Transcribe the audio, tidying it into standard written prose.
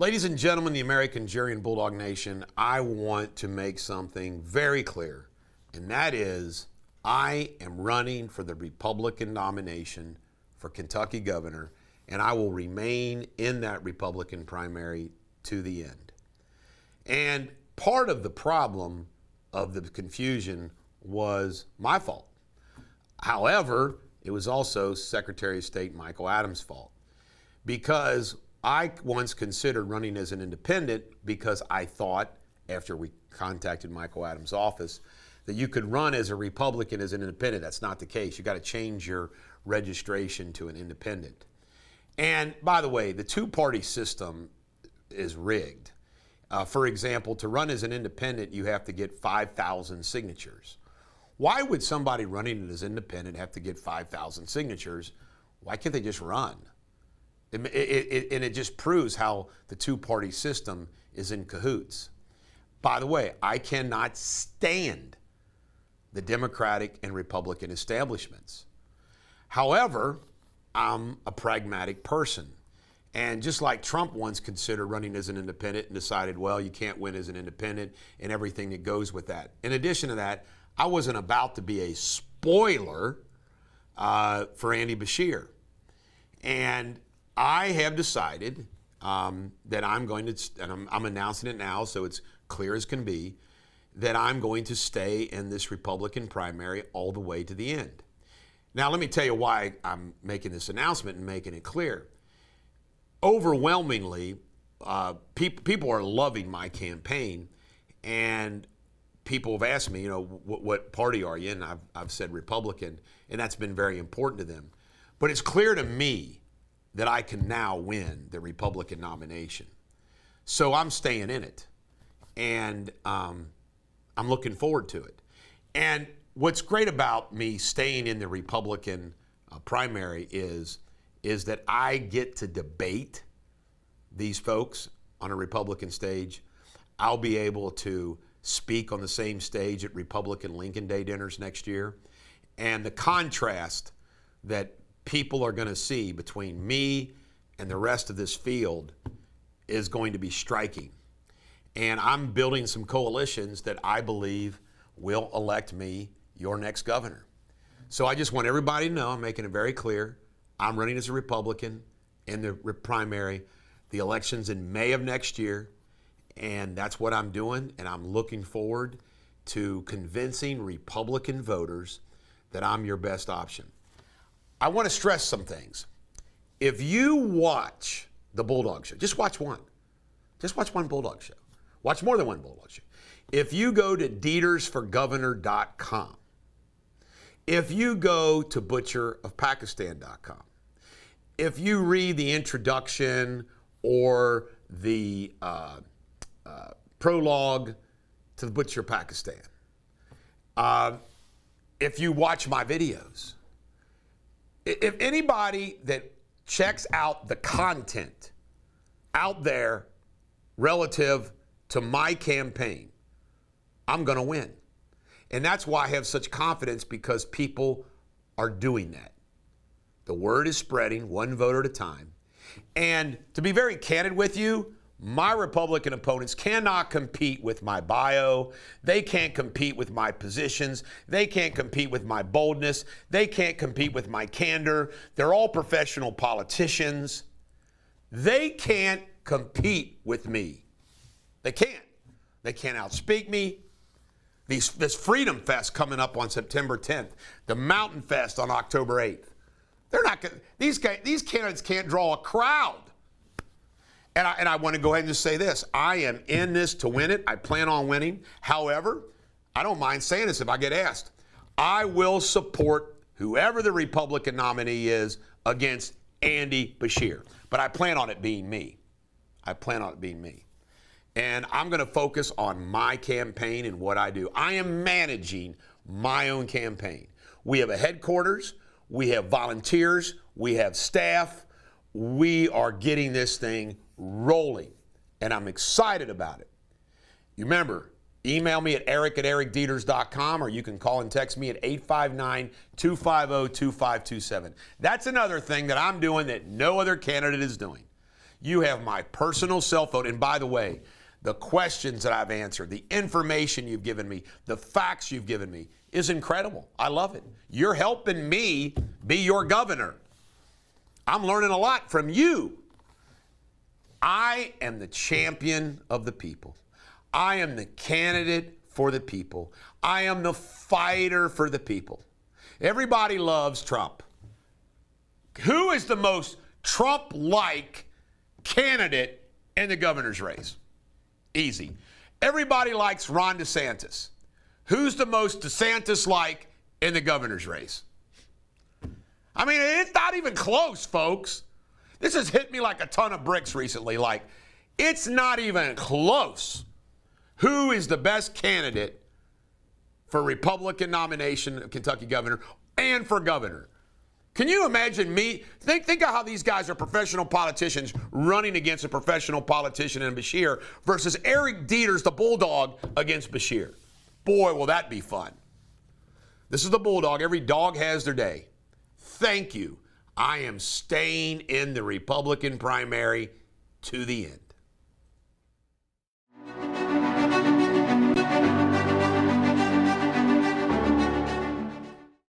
Ladies and gentlemen, the American Jury and Bulldog Nation, I want to make something very clear, and that is I am running for the Republican nomination for Kentucky governor, and I will remain in that Republican primary to the end. And part of the problem of the confusion was my fault. However, it was also Secretary of State Michael Adams' fault, because I once considered running as an independent because I thought, after we contacted Michael Adams' office, that you could run as a Republican as an independent. That's not the case. You got to change your registration to an independent. And by the way, the two-party system is rigged. For example, to run as an independent, you have to get 5,000 signatures. Why would somebody running as independent have to get 5,000 signatures? Why can't they just run? And it just proves how the two-party system is in cahoots. By the way, I cannot stand the Democratic and Republican establishments. However, I'm a pragmatic person. And just like Trump once considered running as an independent and decided, well, you can't win as an independent and everything that goes with that. In addition to that, I wasn't about to be a spoiler for Andy Beshear. And I have decided that I'm going to, and I'm announcing it now so it's clear as can be, that I'm going to stay in this Republican primary all the way to the end. Now, let me tell you why I'm making this announcement and making it clear. Overwhelmingly, people are loving my campaign, and people have asked me, what party are you in? I've said Republican, and that's been very important to them. But it's clear to me that I can now win the Republican nomination. So I'm staying in it, and I'm looking forward to it. And what's great about me staying in the Republican primary is that I get to debate these folks on a Republican stage. I'll be able to speak on the same stage at Republican Lincoln Day dinners next year. And the contrast that people are going to see between me and the rest of this field is going to be striking. And I'm building some coalitions that I believe will elect me your next governor. So I just want everybody to know, I'm making it very clear, I'm running as a Republican in the primary. The election's in May of next year, and that's what I'm doing, and I'm looking forward to convincing Republican voters that I'm your best option. I want to stress some things. If you watch the Bulldog Show, just watch one. Just watch one Bulldog Show. Watch more than one Bulldog Show. If you go to DetersForGovernor.com, if you go to ButcherOfPakistan.com, if you read the introduction or the prologue to the Butcher of Pakistan, if you watch my videos, if anybody that checks out the content out there relative to my campaign, I'm going to win. And that's why I have such confidence, because people are doing that. The word is spreading one vote at a time. And to be very candid with you, my Republican opponents cannot compete with my bio. They can't compete with my positions. They can't compete with my boldness. They can't compete with my candor. They're all professional politicians. They can't compete with me. They can't. They can't outspeak me. This Freedom Fest coming up on September 10th, the Mountain Fest on October 8th. They're not gonna, these candidates can't draw a crowd. And I want to go ahead and just say this. I am in this to win it. I plan on winning. However, I don't mind saying this if I get asked. I will support whoever the Republican nominee is against Andy Beshear. But I plan on it being me. I plan on it being me. And I'm going to focus on my campaign and what I do. I am managing my own campaign. We have a headquarters. We have volunteers. We have staff. We are getting this thing rolling, and I'm excited about it. You remember, email me at eric@ericdeters.com, or you can call and text me at 859-250-2527. That's another thing that I'm doing that no other candidate is doing. You have my personal cell phone. And by the way, the questions that I've answered, the information you've given me, the facts you've given me is incredible. I love it. You're helping me be your governor. I'm learning a lot from you. I am the champion of the people. I am the candidate for the people. I am the fighter for the people. Everybody loves Trump. Who is the most Trump-like candidate in the governor's race? Easy. Everybody likes Ron DeSantis. Who's the most DeSantis-like in the governor's race? I mean, it's not even close, folks. This has hit me like a ton of bricks recently. Like, it's not even close. Who is the best candidate for Republican nomination of Kentucky governor and for governor? Can you imagine me? Think of how these guys are professional politicians running against a professional politician in Bashir versus Eric Deters, the Bulldog, against Bashir. Boy, will that be fun. This is the Bulldog. Every dog has their day. Thank you. I am staying in the Republican primary to the end.